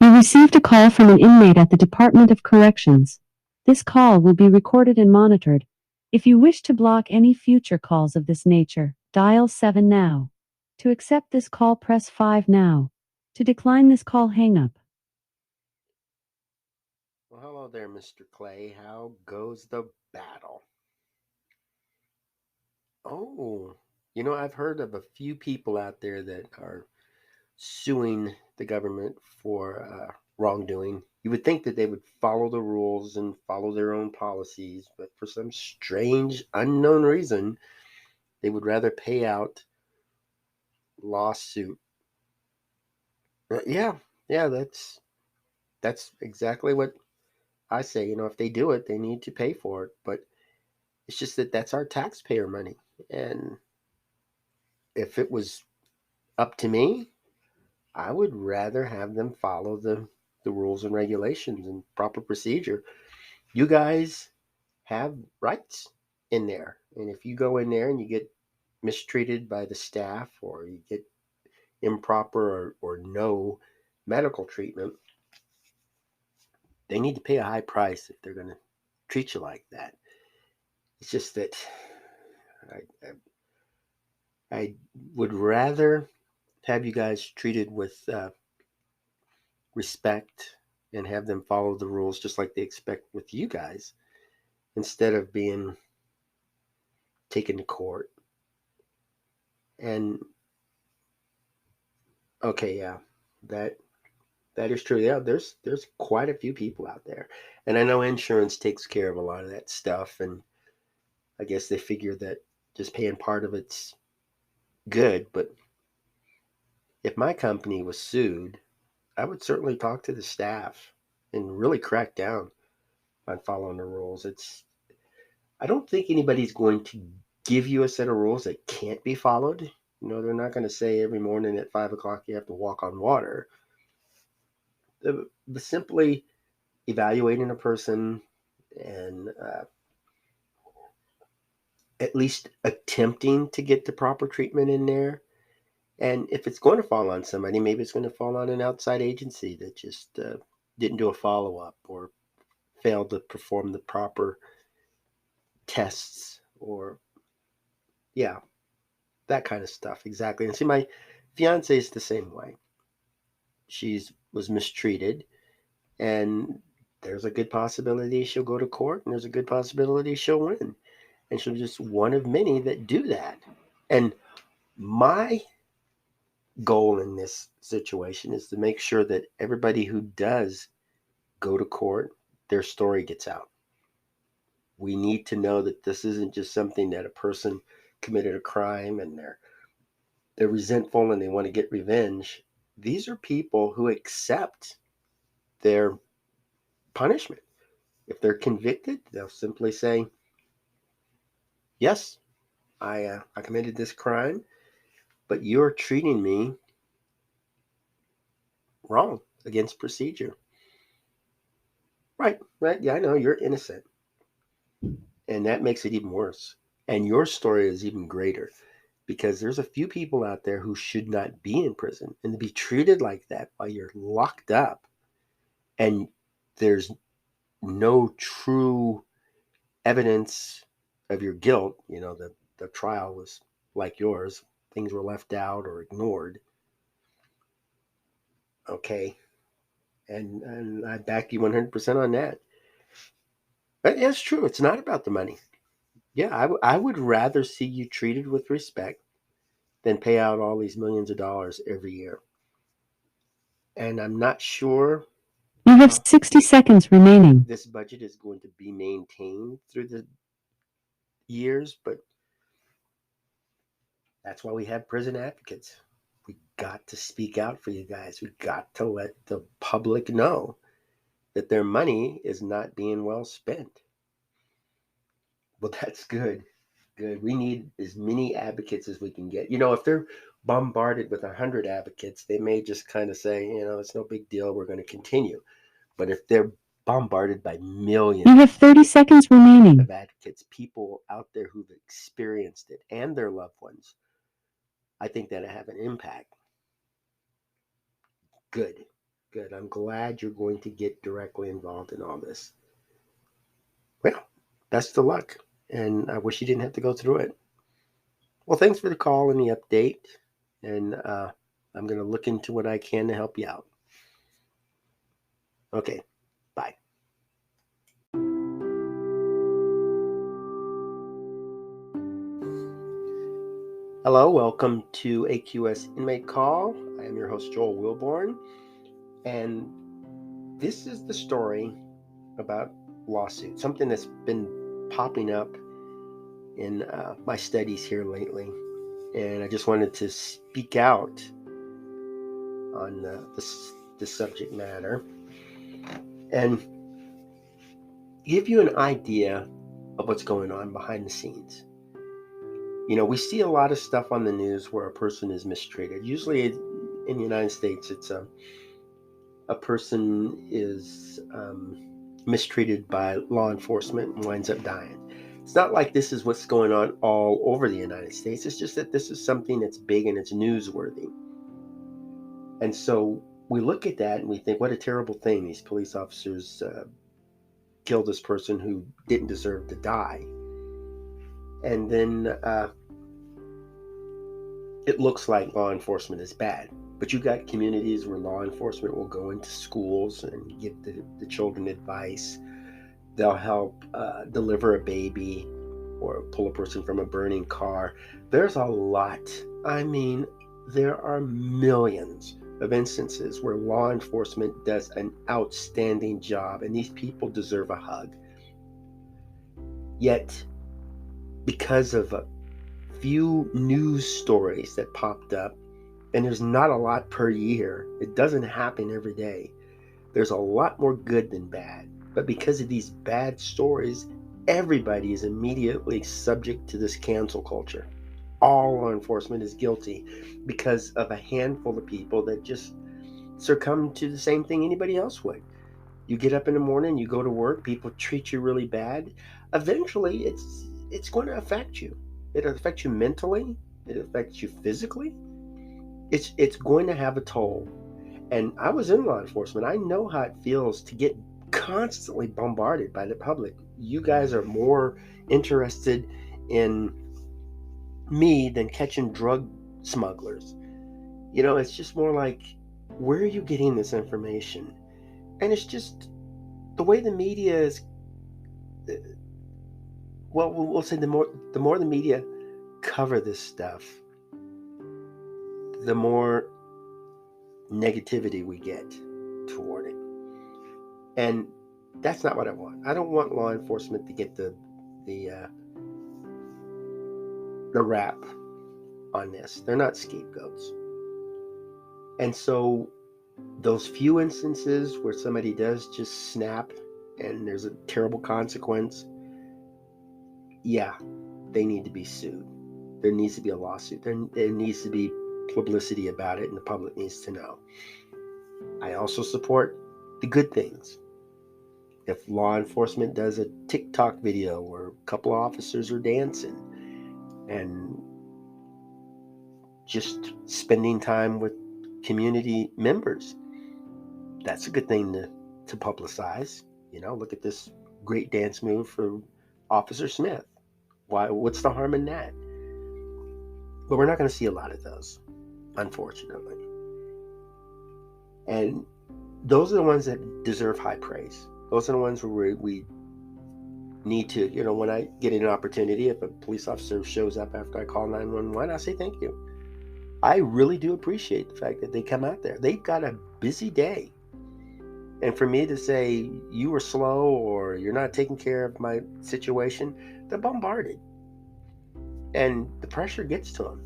You received a call from an inmate at the Department of Corrections. This call will be recorded and monitored. If you wish to block any future calls of this nature, dial 7 now. To accept this call, press 5 now. To decline this call, hang up. Well, hello there, Mr. Clay. How goes the battle? Oh, I've heard of a few people out there that are suing the government for wrongdoing. You would think that they would follow the rules and follow their own policies, but for some strange, unknown reason, they would rather pay out lawsuit. Yeah, yeah, that's exactly what I say. If they do it, they need to pay for it. But it's just that that's our taxpayer money, and if it was up to me, I would rather have them follow the rules and regulations and proper procedure. You guys have rights in there. And if you go in there and you get mistreated by the staff, or you get improper or no medical treatment, they need to pay a high price if they're going to treat you like that. It's just that I would rather have you guys treated with respect and have them follow the rules just like they expect with you guys, instead of being taken to court. And okay, yeah, that that is true. Yeah, there's quite a few people out there, and I know insurance takes care of a lot of that stuff, and I guess they figure that just paying part of it's good. But if my company was sued, I would certainly talk to the staff and really crack down on following the rules. I don't think anybody's going to give you a set of rules that can't be followed. They're not going to say every morning at 5 o'clock you have to walk on water. The simply evaluating a person and at least attempting to get the proper treatment in there. And if it's going to fall on somebody, maybe it's going to fall on an outside agency that just didn't do a follow up or failed to perform the proper tests, or, yeah, that kind of stuff. Exactly. And see, my fiance is the same way. She's was mistreated, and there's a good possibility she'll go to court, and there's a good possibility she'll win. And she's just one of many that do that. And my goal in this situation is to make sure that everybody who does go to court, their story gets out. We need to know that this isn't just something that a person committed a crime and they're resentful and they want to get revenge. These are people who accept their punishment. If they're convicted, they'll simply say, "Yes, I committed this crime, but you're treating me wrong, against procedure." Right, right. Yeah, I know you're innocent. And that makes it even worse. And your story is even greater, because there's a few people out there who should not be in prison, and to be treated like that while you're locked up and there's no true evidence of your guilt. The trial was like yours, things were left out or ignored. Okay. And I back you 100% on that. But yeah, it's true. It's not about the money. Yeah, I would rather see you treated with respect than pay out all these millions of dollars every year. And I'm not sure You have how 60 seconds remaining. this budget is going to be maintained through the years, but that's why we have prison advocates. We got to speak out for you guys. We got to let the public know that their money is not being well spent. Well, that's good. Good. We need as many advocates as we can get. If they're bombarded with 100 advocates, they may just kind of say, it's no big deal. We're going to continue. But if they're bombarded by You millions have 30 seconds remaining. of advocates, people out there who've experienced it and their loved ones, I think that'll have an impact. Good. Good. I'm glad you're going to get directly involved in all this. Well, best of luck. And I wish you didn't have to go through it. Well, thanks for the call and the update. And I'm going to look into what I can to help you out. Okay. Bye. Hello. Welcome to AQS Inmate Call. I am your host, Joel Wilborn. And this is the story about lawsuits, something that's been popping up in my studies here lately. And I just wanted to speak out on this subject matter and give you an idea of what's going on behind the scenes. You know, we see a lot of stuff on the news where a person is mistreated. Usually in the United States, it's a person is mistreated by law enforcement and winds up dying. It's not like this is what's going on all over the United States. It's just that this is something that's big and it's newsworthy. And so we look at that and we think, what a terrible thing. These police officers killed this person who didn't deserve to die. And then it looks like law enforcement is bad. But you got communities where law enforcement will go into schools and give the children advice. They'll help deliver a baby or pull a person from a burning car. There's a lot. I mean, there are millions of instances where law enforcement does an outstanding job, and these people deserve a hug. Yet, because of a few news stories that popped up, and there's not a lot per year, it doesn't happen every day. There's a lot more good than bad. But because of these bad stories, everybody is immediately subject to this cancel culture. All law enforcement is guilty because of a handful of people that just succumb to the same thing anybody else would. You get up in the morning, you go to work, people treat you really bad. Eventually, it's going to affect you. It'll affect you mentally. It affects you physically. It's going to have a toll. And I was in law enforcement. I know how it feels to get constantly bombarded by the public. You guys are more interested in me than catching drug smugglers. You know, it's just more like, where are you getting this information? And it's just the way the media is. Well, we'll say the more the media cover this stuff, the more negativity we get toward it. And that's not what I want. I don't want law enforcement to get the rap on this. They're not scapegoats. And so those few instances where somebody does just snap and there's a terrible consequence, yeah, they need to be sued. There needs to be a lawsuit. There needs to be publicity about it, and the public needs to know. I also support the good things. If law enforcement does a TikTok video where a couple of officers are dancing and just spending time with community members, that's a good thing to publicize. You know, look at this great dance move for Officer Smith. What's the harm in that? But we're not going to see a lot of those, unfortunately. And those are the ones that deserve high praise. Those are the ones where we need to, you know, when I get an opportunity, if a police officer shows up after I call 911, I say thank you. I really do appreciate the fact that they come out there. They've got a busy day. And for me to say, you were slow or you're not taking care of my situation, they're bombarded. And the pressure gets to them,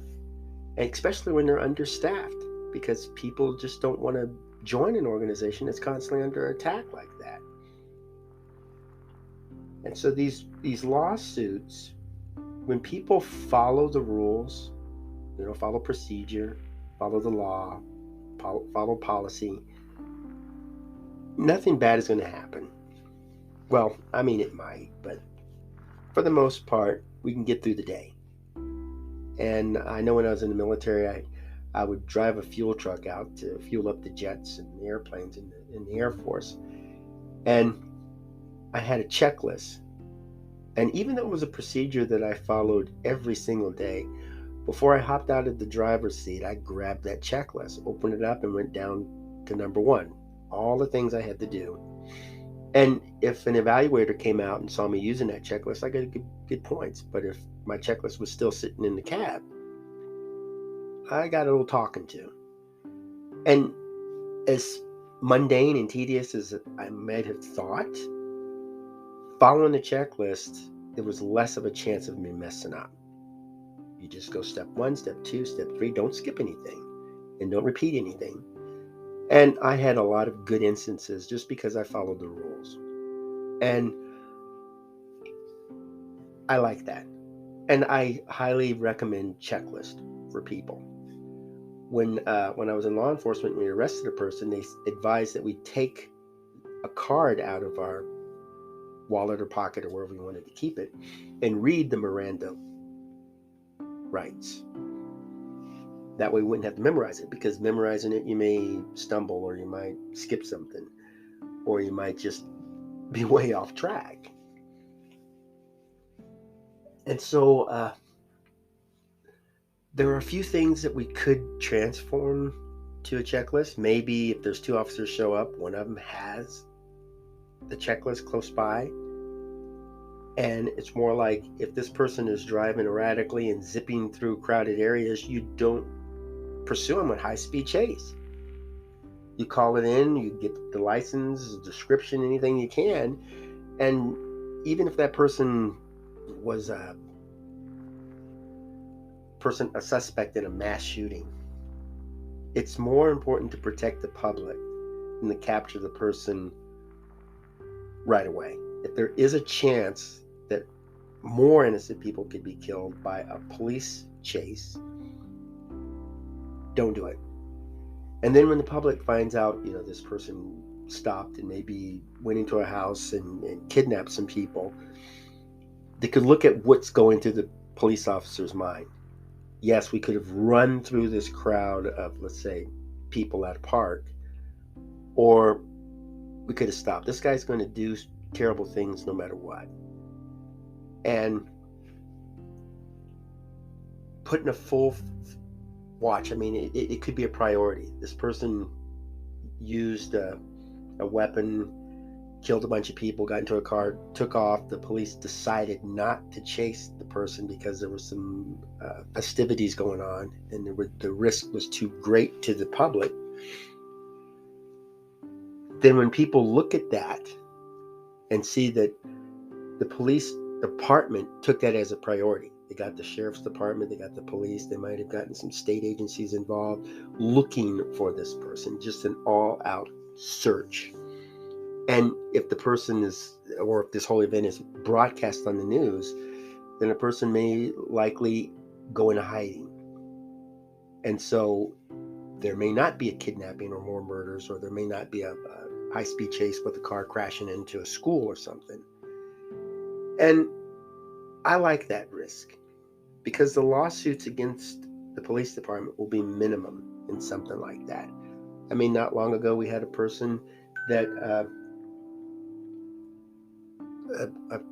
especially when they're understaffed, because people just don't want to join an organization that's constantly under attack like that. And so these lawsuits, when people follow the rules, you know, follow procedure, follow the law, follow policy, nothing bad is going to happen. Well, I mean, it might, but for the most part, we can get through the day. And I know when I was in the military, I would drive a fuel truck out to fuel up the jets and the airplanes in the Air Force. And I had a checklist. And even though it was a procedure that I followed every single day, before I hopped out of the driver's seat, I grabbed that checklist, opened it up, and went down to number one. All the things I had to do. And if an evaluator came out and saw me using that checklist, I got good points. But if my checklist was still sitting in the cab, I got a little talking to. And as mundane and tedious as I might have thought, following the checklist, there was less of a chance of me messing up. You just go step one, step two, step three. Don't skip anything and don't repeat anything. And I had a lot of good instances just because I followed the rules. And I like that. And I highly recommend checklist for people. When I was in law enforcement, we arrested a person, they advised that we take a card out of our wallet or pocket or wherever we wanted to keep it and read the Miranda rights. That way we wouldn't have to memorize it, because memorizing it, you may stumble or you might skip something or you might just be way off track. And so there are a few things that we could transform to a checklist. Maybe if there's two officers show up, one of them has the checklist close by. And it's more like, if this person is driving erratically and zipping through crowded areas, you don't pursue them with high-speed chase. You call it in, you get the license, description, anything you can. And even if that person was a suspect in a mass shooting, it's more important to protect the public than to capture the person right away. If there is a chance that more innocent people could be killed by a police chase, don't do it. And then when the public finds out, this person stopped and maybe went into a house and kidnapped some people, they could look at what's going through the police officer's mind. Yes, we could have run through this crowd of, let's say, people at a park, or we could have stopped. This guy's going to do terrible things no matter what. And putting a full watch, it could be a priority. This person used a weapon, killed a bunch of people, got into a car, took off. The police decided not to chase the person because there were some festivities going on, and the risk was too great to the public. Then when people look at that and see that the police department took that as a priority, they got the sheriff's department, they got the police, they might have gotten some state agencies involved looking for this person, just an all-out search. And if the person is, or if this whole event is broadcast on the news, then a person may likely go into hiding. And so there may not be a kidnapping or more murders, or there may not be a high-speed chase with a car crashing into a school or something. And I like that risk, because the lawsuits against the police department will be minimum in something like that. Not long ago we had a person that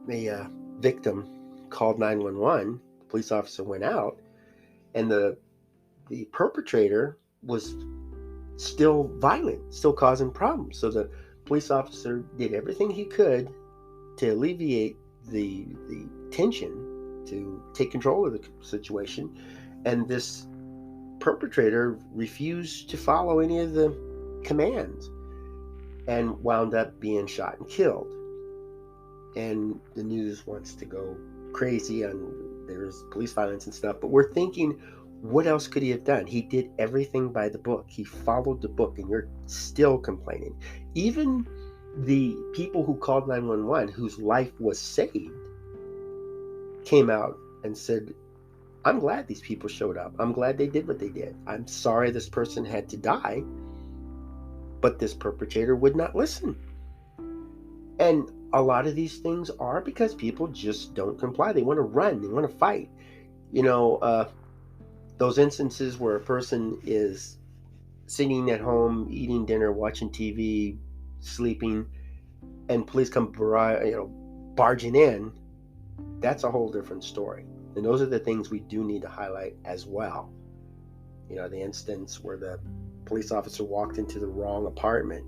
a victim called 911. The police officer went out, and the perpetrator was still violent, still causing problems. So the police officer did everything he could to alleviate the tension, to take control of the situation, and this perpetrator refused to follow any of the commands and wound up being shot and killed. And the news wants to go crazy on there's police violence and stuff, but we're thinking, what else could he have done? He did everything by the book. He followed the book, and you're still complaining. Even the people who called 911, whose life was saved, came out and said, I'm glad these people showed up. I'm glad they did what they did. I'm sorry this person had to die, but this perpetrator would not listen. And a lot of these things are because people just don't comply. They want to run. They want to fight. The those instances where a person is sitting at home, eating dinner, watching TV, sleeping, and police come barging in, that's a whole different story. And those are the things we do need to highlight as well. The instance where the police officer walked into the wrong apartment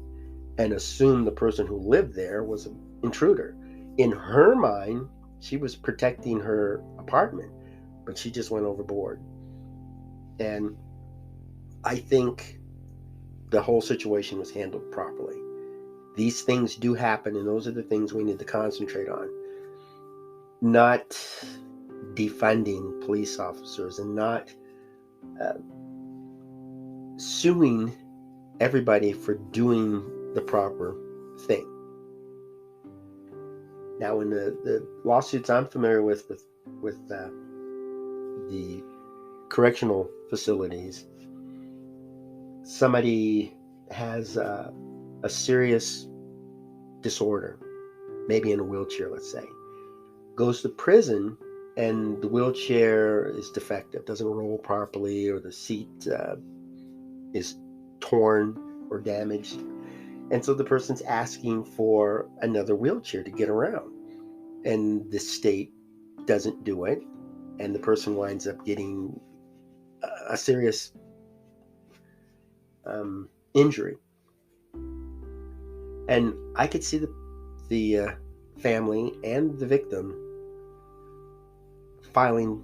and assumed the person who lived there was an intruder. In her mind, she was protecting her apartment, but she just went overboard. And I think the whole situation was handled properly. These things do happen, and those are the things we need to concentrate on. Not defunding police officers and not suing everybody for doing the proper thing. Now, in the lawsuits I'm familiar with the correctional facilities, somebody has a serious disorder, maybe in a wheelchair, let's say, goes to prison, and the wheelchair is defective, doesn't roll properly, or the seat is torn or damaged. And so the person's asking for another wheelchair to get around. And the state doesn't do it. And the person winds up getting a serious injury. And I could see the family and the victim filing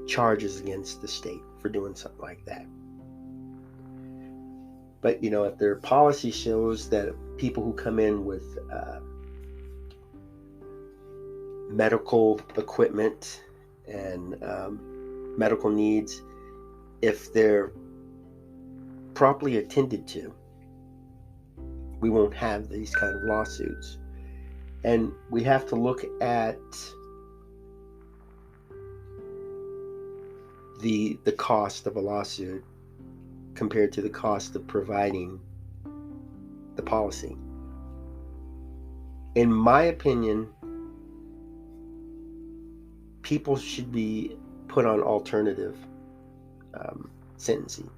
charges against the state for doing something like that. But, if their policy shows that people who come in with medical equipment and medical needs, if they're properly attended to, we won't have these kind of lawsuits. And we have to look at the cost of a lawsuit compared to the cost of providing the policy. In my opinion, people should be put on alternative sentencing.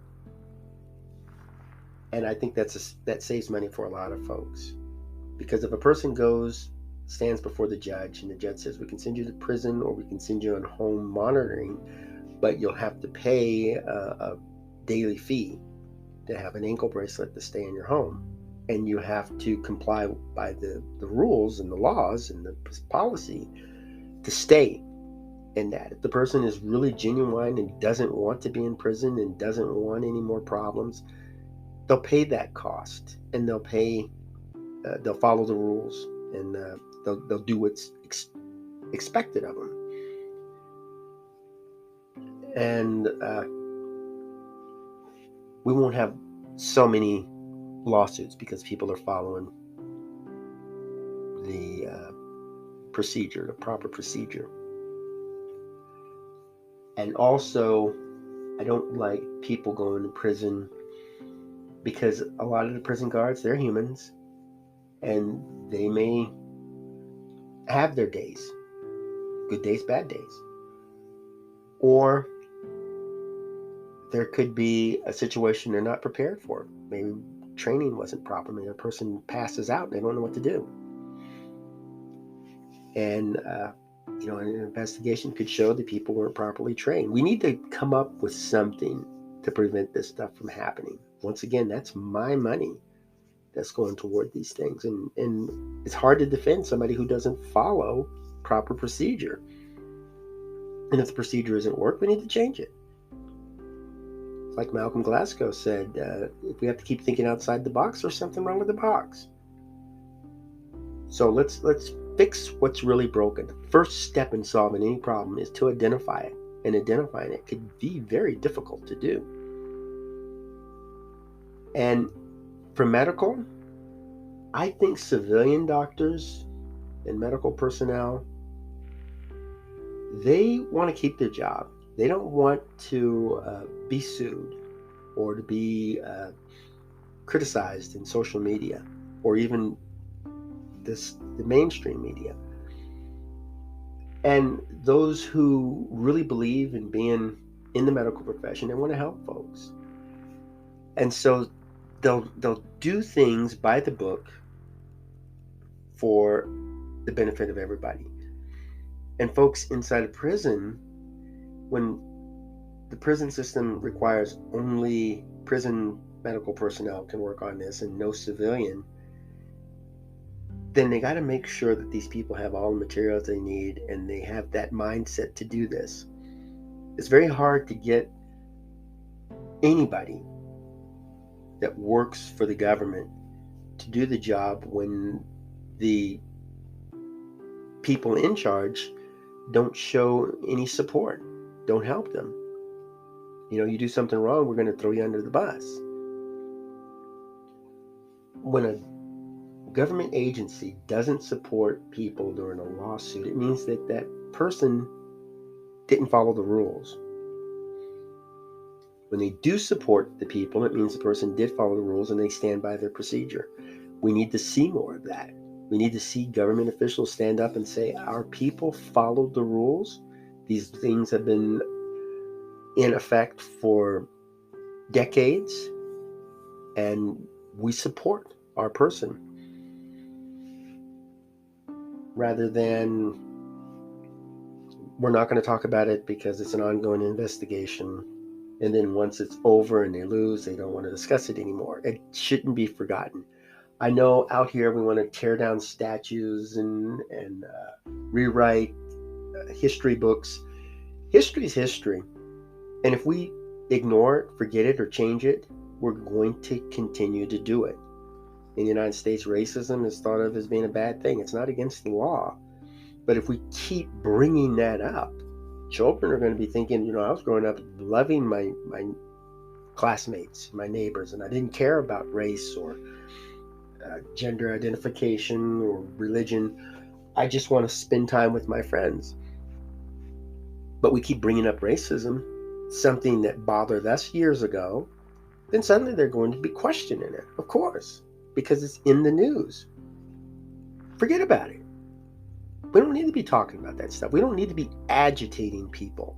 And I think that saves money for a lot of folks. Because if a person stands before the judge, and the judge says, we can send you to prison or we can send you on home monitoring, but you'll have to pay a daily fee to have an ankle bracelet to stay in your home. And you have to comply by the rules and the laws and the policy to stay in that. If the person is really genuine and doesn't want to be in prison and doesn't want any more problems, they'll pay that cost, and they'll follow the rules, and they'll do what's expected of them. And we won't have so many lawsuits because people are following the procedure, the proper procedure. And also, I don't like people going to prison because a lot of the prison guards, they're humans, and they may have their days, good days, bad days. Or there could be a situation they're not prepared for. Maybe training wasn't proper. Maybe a person passes out and they don't know what to do. And, an investigation could show that people weren't properly trained. We need to come up with something to prevent this stuff from happening. Once again, that's my money that's going toward these things. And it's hard to defend somebody who doesn't follow proper procedure. And if the procedure isn't work, we need to change it. Like Malcolm Glasgow said, if we have to keep thinking outside the box, there's something wrong with the box. So let's fix what's really broken. The first step in solving any problem is to identify it. And identifying it could be very difficult to do. And for medical, I think civilian doctors and medical personnel, they want to keep their job. They don't want to be sued or to be criticized in social media or even the mainstream media. And those who really believe in being in the medical profession. They want to help folks. And so they'll do things by the book for the benefit of everybody. And folks inside of prison, when the prison system requires only prison medical personnel can work on this and no civilian, then they got to make sure that these people have all the materials they need and they have that mindset to do this. It's very hard to get anybody that works for the government to do the job when the people in charge don't show any support, don't help them. You do something wrong, we're going to throw you under the bus. When a government agency doesn't support people during a lawsuit, it means that that person didn't follow the rules. When they do support the people, it means the person did follow the rules and they stand by their procedure. We need to see more of that. We need to see government officials stand up and say, our people followed the rules. These things have been in effect for decades, and we support our person. Rather than, we're not going to talk about it because it's an ongoing investigation, and then once it's over and they lose, they don't want to discuss it anymore. It shouldn't be forgotten. I know out here we want to tear down statues and rewrite history books. History is history. And if we ignore it, forget it, or change it, we're going to continue to do it. In the United States, racism is thought of as being a bad thing. It's not against the law. But if we keep bringing that up, children are going to be thinking, I was growing up loving my classmates, my neighbors, and I didn't care about race or gender identification or religion. I just want to spend time with my friends. But we keep bringing up racism, something that bothered us years ago, then suddenly they're going to be questioning it, of course, because it's in the news. Forget about it. We don't need to be talking about that stuff. We don't need to be agitating people.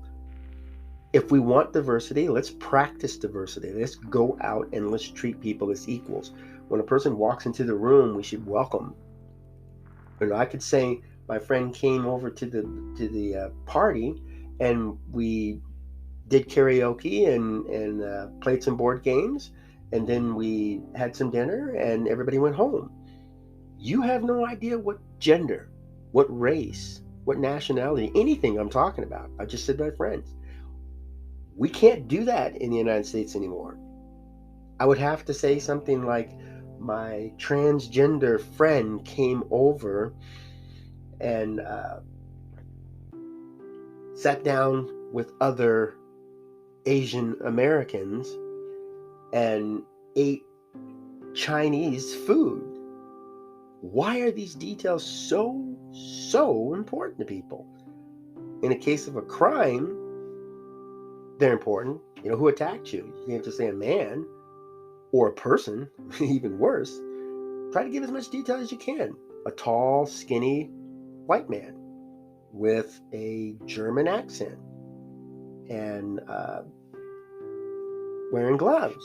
If we want diversity, let's practice diversity. Let's go out and let's treat people as equals. When a person walks into the room, we should welcome. I could say my friend came over to the party, and we did karaoke and played some board games, and then we had some dinner, and everybody went home. You have no idea what gender, what race, what nationality, anything I'm talking about. I just said my friends. We can't do that in the United States anymore. I would have to say something like, my transgender friend came over and sat down with other Asian Americans and ate Chinese food. Why are these details so important to people? In a case of a crime, they're important. Who attacked you? You can't just say a man or a person, even worse. Try to give as much detail as you can. A tall, skinny white man with a German accent and wearing gloves.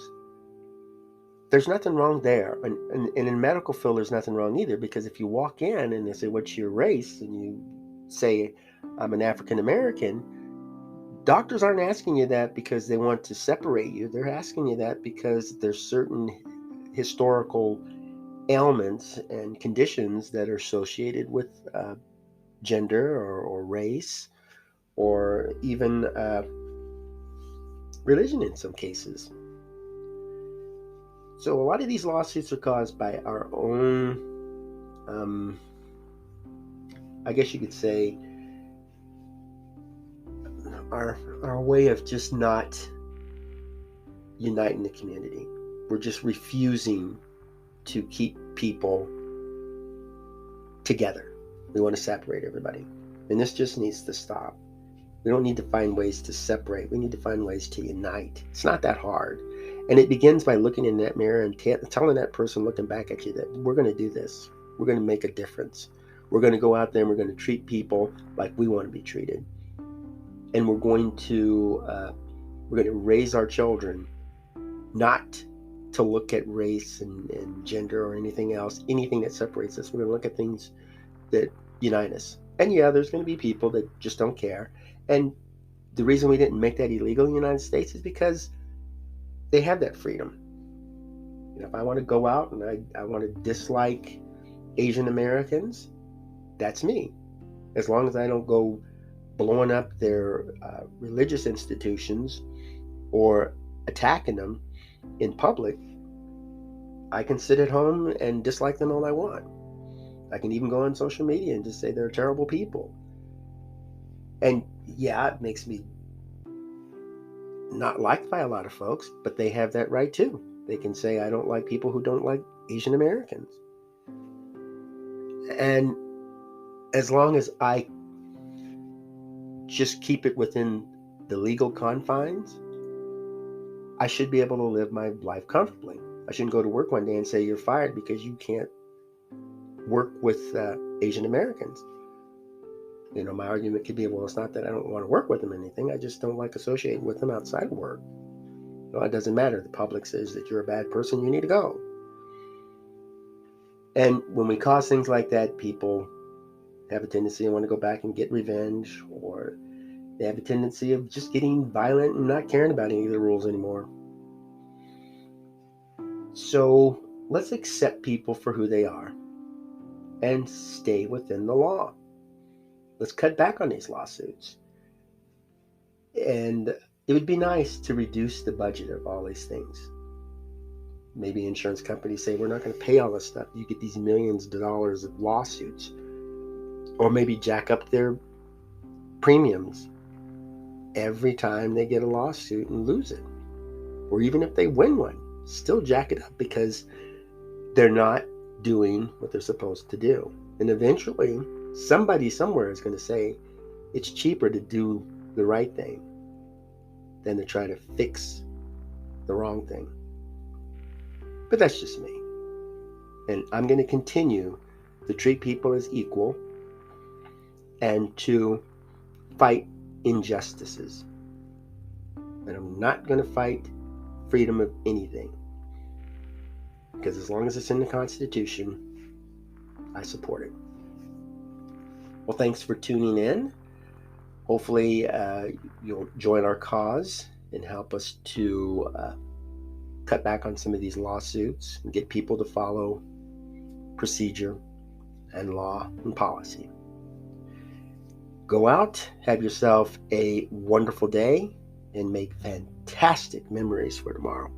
There's nothing wrong there. And in medical field, there's nothing wrong either, because if you walk in and they say, what's your race? And you say, I'm an African American, doctors aren't asking you that because they want to separate you. They're asking you that because there's certain historical ailments and conditions that are associated with gender or race, or even religion in some cases. So a lot of these lawsuits are caused by our own, I guess you could say, our way of just not uniting the community. We're just refusing to keep people together. We want to separate everybody. And this just needs to stop. We don't need to find ways to separate. We need to find ways to unite. It's not that hard. And it begins by looking in that mirror and telling that person looking back at you that we're going to do this. We're going to make a difference. We're going to go out there and we're going to treat people like we want to be treated. And we're going to We're going to raise our children not to look at race and gender or anything else, anything that separates us. We're going to look at things that unite us. And yeah, there's going to be people that just don't care. And the reason we didn't make that illegal in the United States is because they have that freedom. If I want to go out and I want to dislike Asian Americans, that's me. As long as I don't go blowing up their religious institutions or attacking them in public, I can sit at home and dislike them all I want. I can even go on social media and just say they're terrible people. And yeah, it makes me not liked by a lot of folks, but they have that right too. They can say, I don't like people who don't like Asian Americans. And as long as I just keep it within the legal confines, I should be able to live my life comfortably. I shouldn't go to work one day and say you're fired because you can't work with Asian Americans. My argument could be, well, it's not that I don't want to work with them or anything. I just don't like associating with them outside of work. It doesn't matter. The public says that you're a bad person, you need to go. And when we cause things like that, people have a tendency to want to go back and get revenge, or they have a tendency of just getting violent and not caring about any of the rules anymore. So let's accept people for who they are and stay within the law. Let's cut back on these lawsuits. And it would be nice to reduce the budget of all these things. Maybe insurance companies say, we're not going to pay all this stuff. You get these millions of dollars of lawsuits. Or maybe jack up their premiums every time they get a lawsuit and lose it. Or even if they win one, still jack it up because they're not doing what they're supposed to do. And eventually, somebody somewhere is going to say it's cheaper to do the right thing than to try to fix the wrong thing. But that's just me. And I'm going to continue to treat people as equal and to fight injustices. And I'm not going to fight freedom of anything. Because as long as it's in the Constitution, I support it. Well, thanks for tuning in. Hopefully you'll join our cause and help us to cut back on some of these lawsuits and get people to follow procedure and law and policy. Go out, have yourself a wonderful day, and make fantastic memories for tomorrow.